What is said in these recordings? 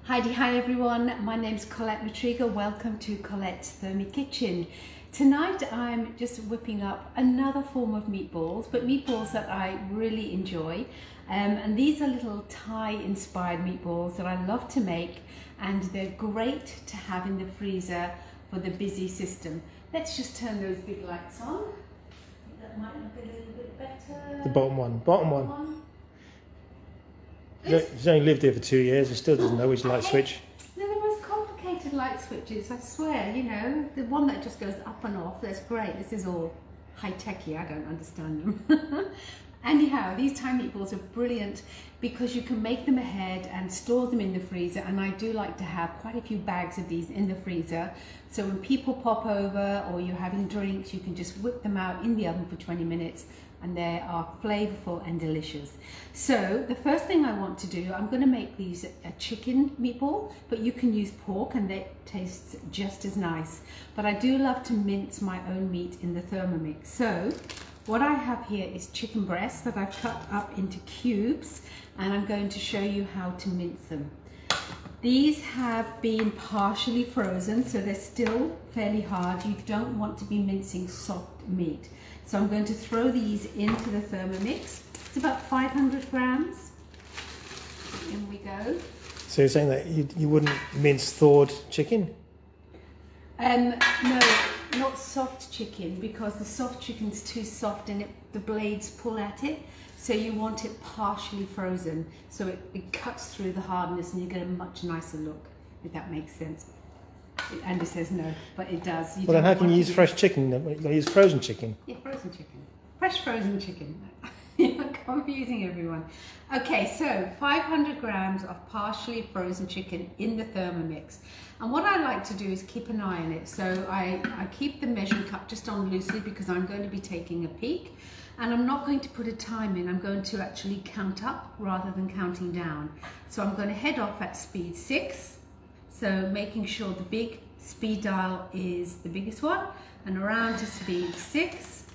Hi everyone, my name's Collette Mitrega. Welcome to Colette's Thermy Kitchen. Tonight I'm just whipping up another form of meatballs, but meatballs that I really enjoy. And these are little Thai inspired meatballs that I love to make, and they're great to have in the freezer for the busy system. Let's just turn those big lights on. That might look a little bit better. The bottom one. He's only lived here for 2 years and still doesn't know which light switch. They're the most complicated light switches, I swear, you know. The one that just goes up and off, that's great. This is all high-techy, I don't understand them. Anyhow, these Thai meatballs are brilliant because you can make them ahead and store them in the freezer, and I do like to have quite a few bags of these in the freezer. So when people pop over or you're having drinks, you can just whip them out in the oven for 20 minutes and they are flavorful and delicious. So the first thing I want to do, I'm going to make these a chicken meatball, but you can use pork and they taste just as nice. But I do love to mince my own meat in the Thermomix. So what I have here is chicken breasts that I've cut up into cubes, and I'm going to show you how to mince them. These have been partially frozen, so they're still fairly hard. You don't want to be mincing soft meat. So I'm going to throw these into the Thermomix. It's about 500 grams. In we go. So you're saying that you wouldn't mince thawed chicken? No, not soft chicken, because the soft chicken's too soft and the blades pull at it. So you want it partially frozen, so it cuts through the hardness and you get a much nicer look, if that makes sense. Andy says no, but it does. Well, then how can you use fresh chicken? You've got to use frozen chicken. Yeah, frozen chicken. Fresh frozen chicken. You're confusing everyone. Okay, so 500 grams of partially frozen chicken in the Thermomix. And what I like to do is keep an eye on it. So I keep the measuring cup just on loosely because I'm going to be taking a peek. And I'm not going to put a time in, I'm going to actually count up rather than counting down. So I'm going to head off at speed 6. So making sure the big speed dial is the biggest one, and around to speed 6.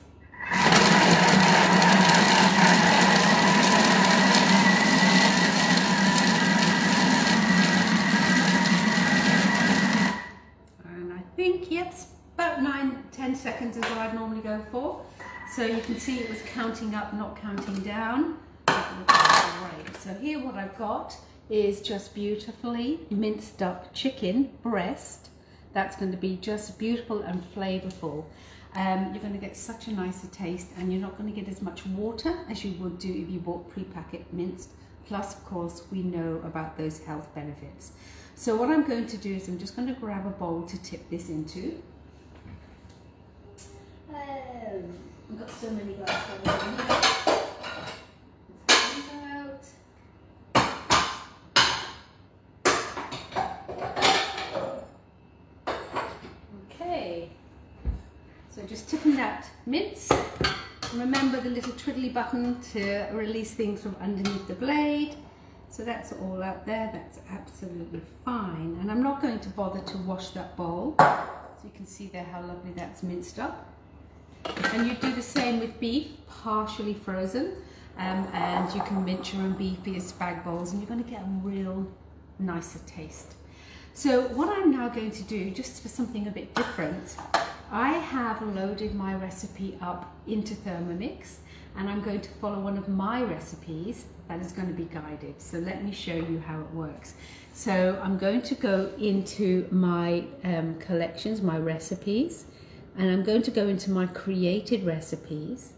And I think, yep, about 9-10 seconds is what I'd normally go for. So you can see it was counting up, not counting down. Great. So here what I've got is just beautifully minced up chicken breast. That's going to be just beautiful and flavorful. You're going to get such a nicer taste, and you're not going to get as much water as you would do if you bought pre-packet minced. Plus, of course, we know about those health benefits. So what I'm going to do is I'm just going to grab a bowl to tip this into. I've got so many glass bowls. So just tipping that mince. Remember the little twiddly button to release things from underneath the blade. So that's all out there, that's absolutely fine. And I'm not going to bother to wash that bowl. So you can see there how lovely that's minced up. And you do the same with beef, partially frozen. And you can mince your own beef for your spag bowls, and you're going to get a real nicer taste. So what I'm now going to do, just for something a bit different, I have loaded my recipe up into Thermomix, and I'm going to follow one of my recipes that is going to be guided. So let me show you how it works. So I'm going to go into my collections, my recipes, and I'm going to go into my created recipes.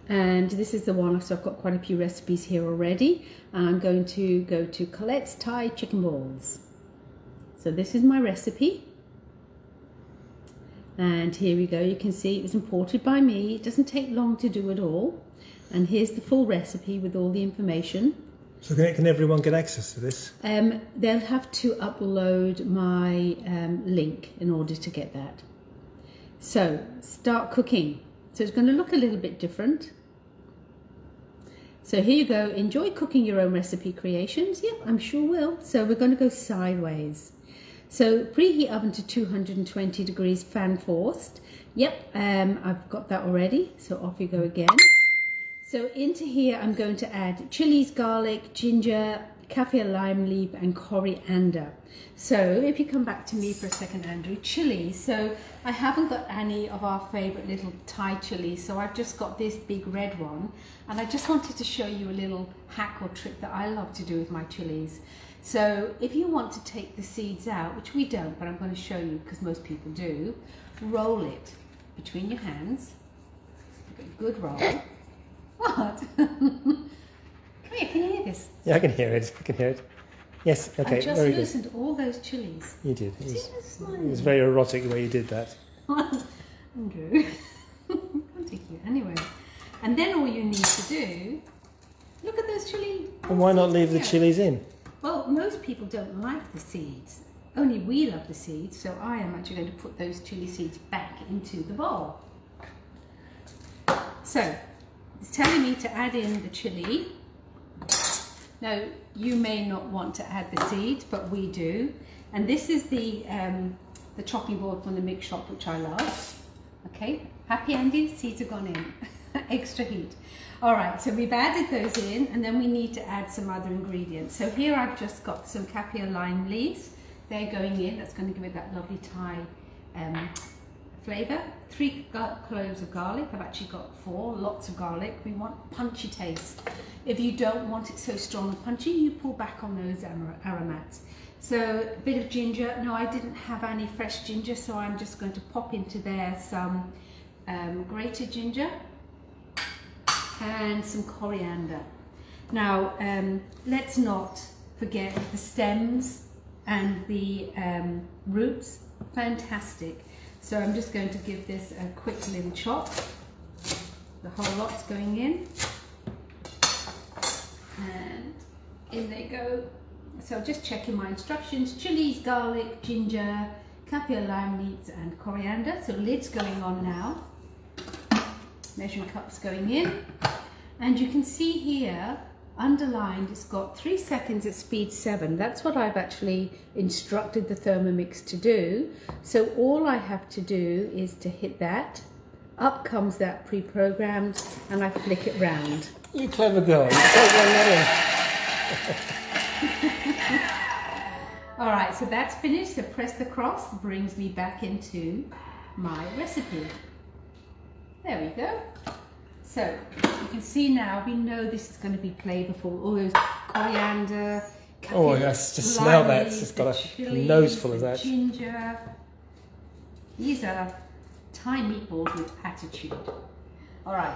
And this is the one, so I've got quite a few recipes here already. And I'm going to go to Colette's Thai chicken balls. So this is my recipe. And here we go, you can see it was imported by me. It doesn't take long to do it all. And here's the full recipe with all the information. So can everyone get access to this? They'll have to upload my link in order to get that. So start cooking. So it's going to look a little bit different. So here you go, enjoy cooking your own recipe creations. Yep, I'm sure will. So we're going to go sideways. So preheat oven to 220 degrees, fan forced. Yep, I've got that already. So off you go again. So into here I'm going to add chilies, garlic, ginger, kaffir lime leaf and coriander. So if you come back to me for a second, Andrew, chilies. So I haven't got any of our favourite little Thai chilies, so I've just got this big red one, and I just wanted to show you a little hack or trick that I love to do with my chilies. So if you want to take the seeds out, which we don't, but I'm going to show you because most people do, roll it between your hands. Give it a good roll. What? Come here, can you hear this? Yeah, I can hear it. I can hear it. Yes, okay, I just very loosened good. all those chilies. You did. It It was very erotic the way you did that. Andrew, I'll take you anyway. And then all you need to do, look at those chili. And why not leave the chilies in? Well, most people don't like the seeds. Only we love the seeds, so I am actually going to put those chili seeds back into the bowl. So, it's telling me to add in the chili. Now, you may not want to add the seeds, but we do. And this is the chopping board from the mix shop, which I love. Okay, happy Andy, seeds have gone in. Extra heat. All right, so we've added those in, and then we need to add some other ingredients. So here I've just got some kaffir lime leaves. They're going in. That's going to give it that lovely Thai flavour. 3 cloves of garlic. I've actually got 4. Lots of garlic. We want punchy taste. If you don't want it so strong and punchy, you pull back on those aromats. So a bit of ginger. No, I didn't have any fresh ginger, so I'm just going to pop into there some grated ginger and some coriander. Now, let's not forget the stems and the roots. Fantastic. So I'm just going to give this a quick little chop. The whole lot's going in. And in they go. So just checking my instructions. Chilies, garlic, ginger, kaffir lime leaves and coriander. So lid's going on now. Measuring cups going in. And you can see here, underlined, it's got 3 seconds at speed 7. That's what I've actually instructed the Thermomix to do. So all I have to do is to hit that. Up comes that pre-programmed, and I flick it round. You clever girl. You take one that All right, so that's finished. So press the cross, brings me back into my recipe. There we go. So you can see now, we know this is going to be flavourful. All those coriander, oh yes, just smell that. It's just got a nose full of that. Ginger. These are Thai meatballs with attitude. All right,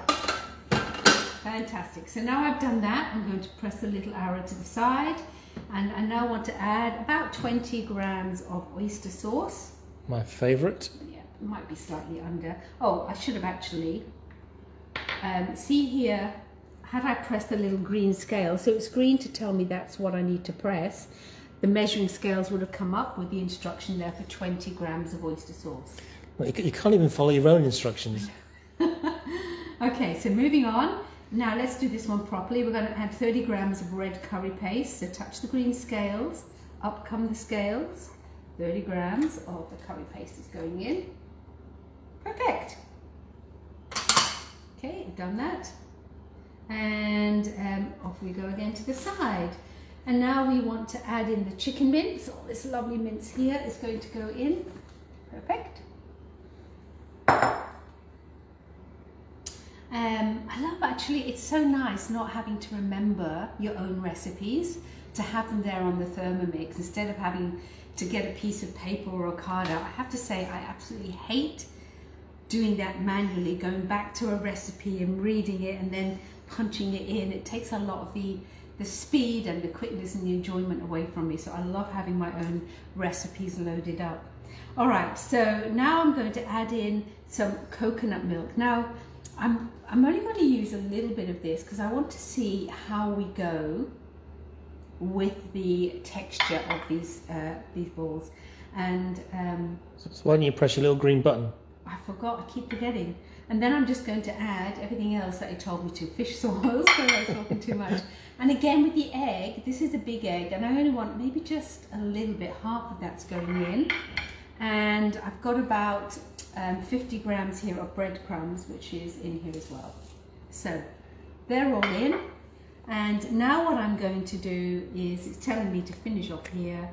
fantastic. So now I've done that, I'm going to press the little arrow to the side, and I now want to add about 20 grams of oyster sauce. My favourite. Yeah, it might be slightly under. Oh, I should have actually. See here, had I pressed the little green scale, so it's green to tell me that's what I need to press, the measuring scales would have come up with the instruction there for 20 grams of oyster sauce. Well, you can't even follow your own instructions. Okay, so moving on. Now let's do this one properly. We're going to add 30 grams of red curry paste. So touch the green scales, up come the scales. 30 grams of the curry paste is going in. Perfect. Okay, done that. And off we go again to the side. And now we want to add in the chicken mince. All this lovely mince here is going to go in. Perfect. I love, actually, it's so nice not having to remember your own recipes, to have them there on the Thermomix instead of having to get a piece of paper or a card out. I have to say, I absolutely hate doing that manually, going back to a recipe and reading it and then punching it in. It takes a lot of the speed and the quickness and the enjoyment away from me. So I love having my own recipes loaded up. All right, so now I'm going to add in some coconut milk. Now, I'm only going to use a little bit of this because I want to see how we go with the texture of these balls. And so why don't you press your little green button? I forgot, I keep forgetting. And then I'm just going to add everything else that he told me to. Fish sauce, because I was talking too much. And again with the egg, this is a big egg, and I only want maybe just a little bit, half of that's going in. And I've got about 50 grams here of breadcrumbs, which is in here as well. So they're all in. And now what I'm going to do is, it's telling me to finish off here,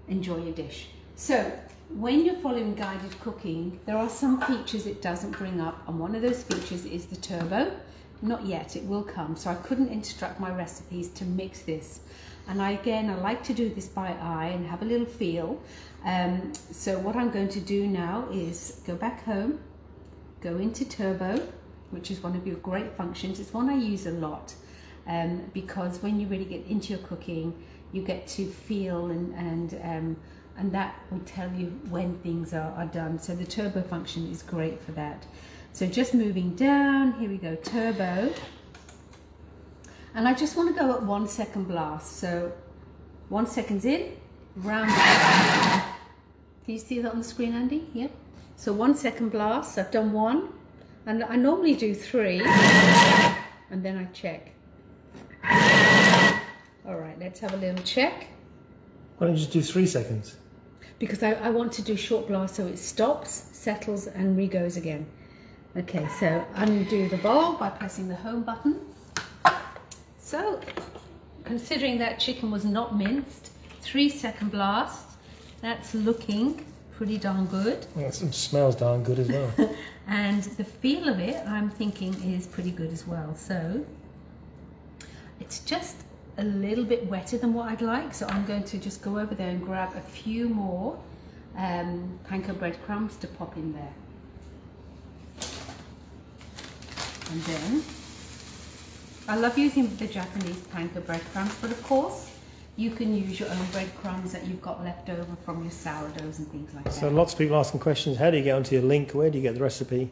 enjoy your dish. So when you're following guided cooking, there are some features it doesn't bring up, and one of those features is the turbo. Not yet, it will come. So I couldn't instruct my recipes to mix this. And I like to do this by eye and have a little feel. So what I'm going to do now is go back home, go into turbo, which is one of your great functions. It's one I use a lot. Because when you really get into your cooking, you get to feel and that will tell you when things are done. So the turbo function is great for that. So just moving down, here we go, turbo. And I just want to go at 1 second blast. So 1 second's in, round it. Can you see that on the screen, Andy? Yeah. So 1 second blast, I've done 1. And I normally do 3, and then I check. All right, let's have a little check. Why don't you just do 3 seconds? Because I want to do short blast so it stops, settles, and re-goes again. Okay, so undo the bowl by pressing the home button. So, considering that chicken was not minced, 3 second blast, that's looking pretty darn good. Well, it smells darn good as well. And the feel of it, I'm thinking, is pretty good as well. So, it's just a little bit wetter than what I'd like, so I'm going to just go over there and grab a few more panko breadcrumbs to pop in there. And then, I love using the Japanese panko breadcrumbs, but of course, you can use your own breadcrumbs that you've got left over from your sourdoughs and things like that. So lots of people asking questions, how do you get onto your link? Where do you get the recipe?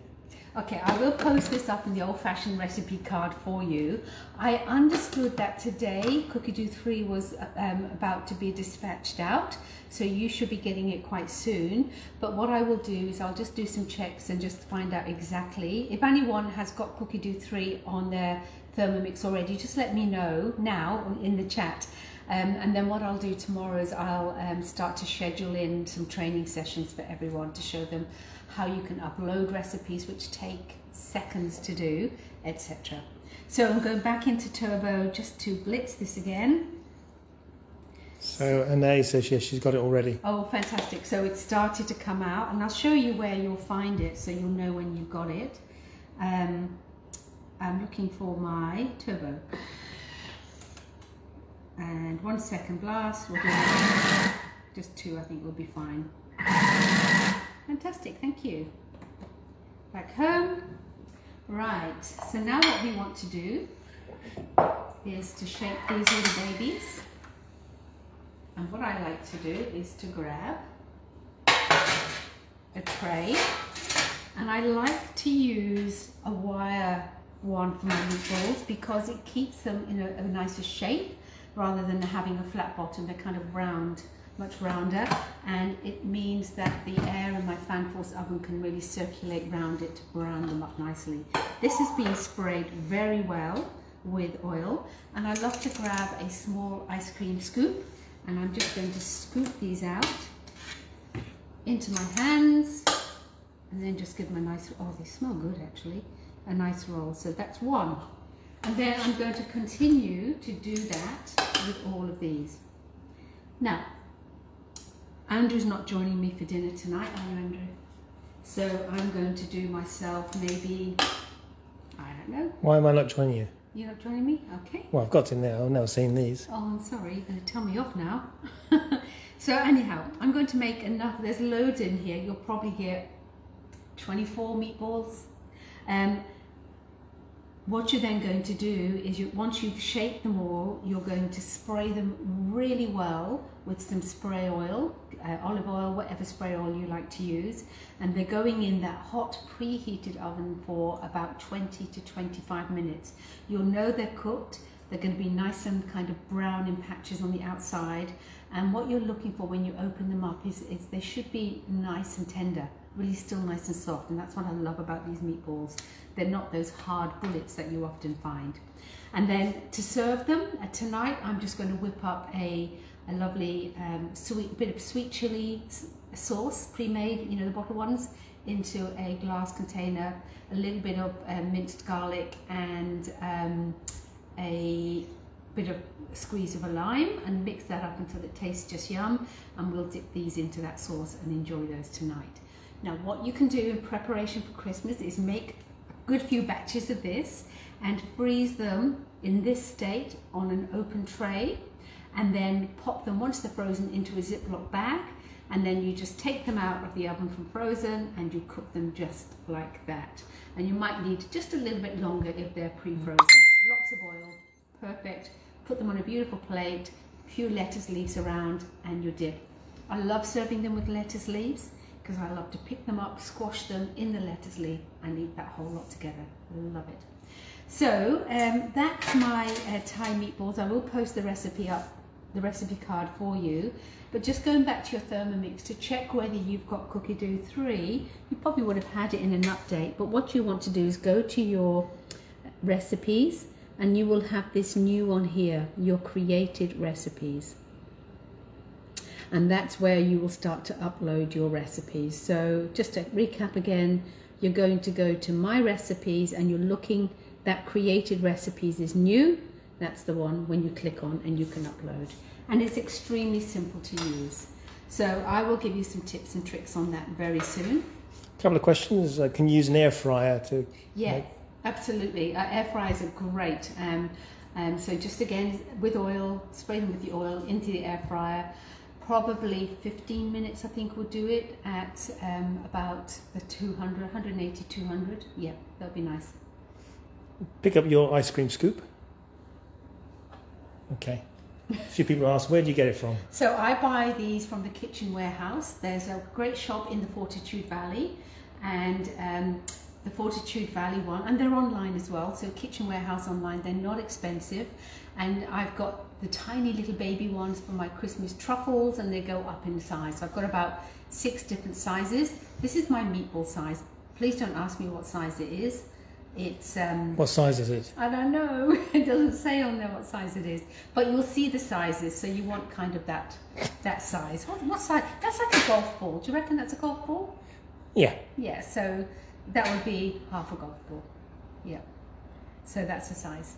Okay, I will post this up in the old-fashioned recipe card for you. I understood that today Cookie Do 3 was about to be dispatched out, so you should be getting it quite soon. But what I will do is I'll just do some checks and just find out exactly. If anyone has got Cookie Do 3 on their Thermomix already, just let me know now in the chat. And then what I'll do tomorrow is I'll start to schedule in some training sessions for everyone to show them how you can upload recipes which take seconds to do, etc. So I'm going back into turbo just to blitz this again. So Anae says yes, she's got it already. Oh, fantastic. So it started to come out, and I'll show you where you'll find it so you'll know when you've got it. I'm looking for my turbo. And 1 second blast, we'll do just 2, I think will be fine. Fantastic, thank you. Back home. Right, so now what we want to do is to shape these little babies. And what I like to do is to grab a tray, and I like to use a wire one for my meatballs because it keeps them in a nicer shape rather than having a flat bottom. They're kind of round, much rounder, and it means that the air in my fan force oven can really circulate round it to brown them up nicely. This is being sprayed very well with oil, and I love to grab a small ice cream scoop, and I'm just going to scoop these out into my hands and then just give them a nice, oh, they smell good actually, a nice roll. So that's one. And then I'm going to continue to do that with all of these. Now, Andrew's not joining me for dinner tonight, are you, Andrew? So I'm going to do myself maybe, I don't know. Why am I not joining you? You're not joining me? Okay. Well, I've got in there. I've never seen these. Oh, I'm sorry. You're going to tell me off now. So anyhow, I'm going to make enough. There's loads in here. You'll probably get 24 meatballs. What you're then going to do is, once you've shaped them all, you're going to spray them really well with some spray oil, olive oil, whatever spray oil you like to use. And they're going in that hot preheated oven for about 20 to 25 minutes. You'll know they're cooked. They're going to be nice and kind of brown in patches on the outside. And what you're looking for when you open them up is they should be nice and tender, really still nice and soft. And that's what I love about these meatballs. They're not those hard bullets that you often find. And then to serve them, tonight I'm just going to whip up a lovely bit of sweet chili sauce, pre-made, you know, the bottle ones, into a glass container, a little bit of minced garlic and a bit of squeeze of a lime, and mix that up until it tastes just yum, and we'll dip these into that sauce and enjoy those tonight. Now what you can do in preparation for Christmas is make a good few batches of this and freeze them in this state on an open tray, and then pop them once they're frozen into a Ziploc bag, and then you just take them out of the oven from frozen and you cook them just like that. And you might need just a little bit longer if they're pre-frozen. Lots of oil, perfect. Put them on a beautiful plate, a few lettuce leaves around, and your dip. I love serving them with lettuce leaves because I love to pick them up, squash them in the lettuce leaf and eat that whole lot together. Love it. So that's my Thai meatballs. I will post the recipe up, the recipe card for you. But just going back to your Thermomix to check whether you've got Cookie Dough 3, you probably would have had it in an update. But what you want to do is go to your recipes, and you will have this new one here, your created recipes. And that's where you will start to upload your recipes. So just to recap again, you're going to go to my recipes and you're looking, that created recipes is new. That's the one when you click on and you can upload. And it's extremely simple to use. So I will give you some tips and tricks on that very soon. A couple of questions. Can you use an air fryer to make... Absolutely, air fryers are great. So just again with oil, spray them with the oil into the air fryer. Probably 15 minutes, I think, will do it at about the 200, 180, 200. Yeah, that'll be nice. Pick up your ice cream scoop. Okay. A few people ask, where do you get it from? So I buy these from the Kitchen Warehouse. There's a great shop in the Fortitude Valley, and the Fortitude Valley one, and they're online as well. So Kitchen Warehouse online, they're not expensive. And I've got the tiny little baby ones for my Christmas truffles, and they go up in size. So I've got about 6 different sizes. This is my meatball size. Please don't ask me what size it is. It's what size is it? I don't know. It doesn't say on there what size it is, but you'll see the sizes. So you want kind of that size. What size? That's like a golf ball. Do you reckon that's a golf ball? Yeah. Yeah. So that would be half a golf ball. Yeah. So that's the size.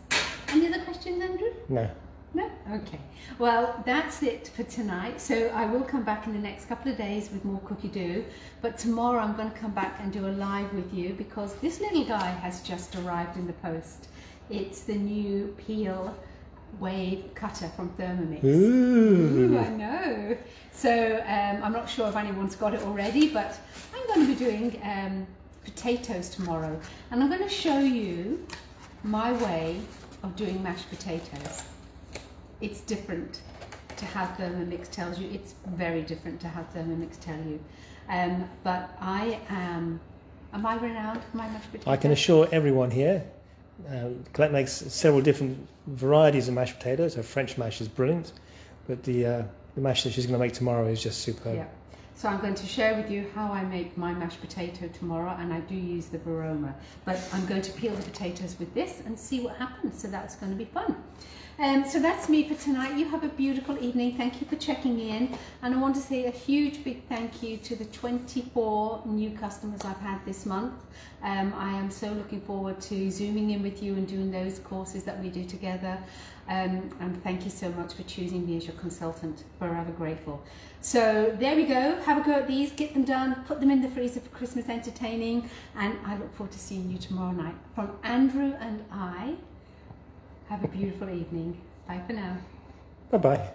Any other questions, Andrew? No. No? Okay. Well, that's it for tonight. So I will come back in the next couple of days with more Cookie Dough. But tomorrow I'm going to come back and do a live with you because this little guy has just arrived in the post. It's the new peel wave cutter from Thermomix. Ooh. I know. So I'm not sure if anyone's got it already, but I'm going to be doing potatoes tomorrow. And I'm going to show you my way of doing mashed potatoes. It's different to how Thermomix tells you. It's very different to how Thermomix tell you. But am I renowned for my mashed potatoes? I can assure everyone here, Collette makes several different varieties of mashed potatoes. Her French mash is brilliant, but the mash that she's going to make tomorrow is just superb. Yeah. So I'm going to share with you how I make my mashed potato tomorrow, and I do use the Varoma. But I'm going to peel the potatoes with this and see what happens, so that's going to be fun. So that's me for tonight. You have a beautiful evening. Thank you for checking in. And I want to say a huge big thank you to the 24 new customers I've had this month. I am so looking forward to zooming in with you and doing those courses that we do together. And thank you so much for choosing me as your consultant. Forever grateful. So there we go. Have a go at these. Get them done. Put them in the freezer for Christmas entertaining. And I look forward to seeing you tomorrow night. From Andrew and I, have a beautiful evening. Bye for now. Bye-bye.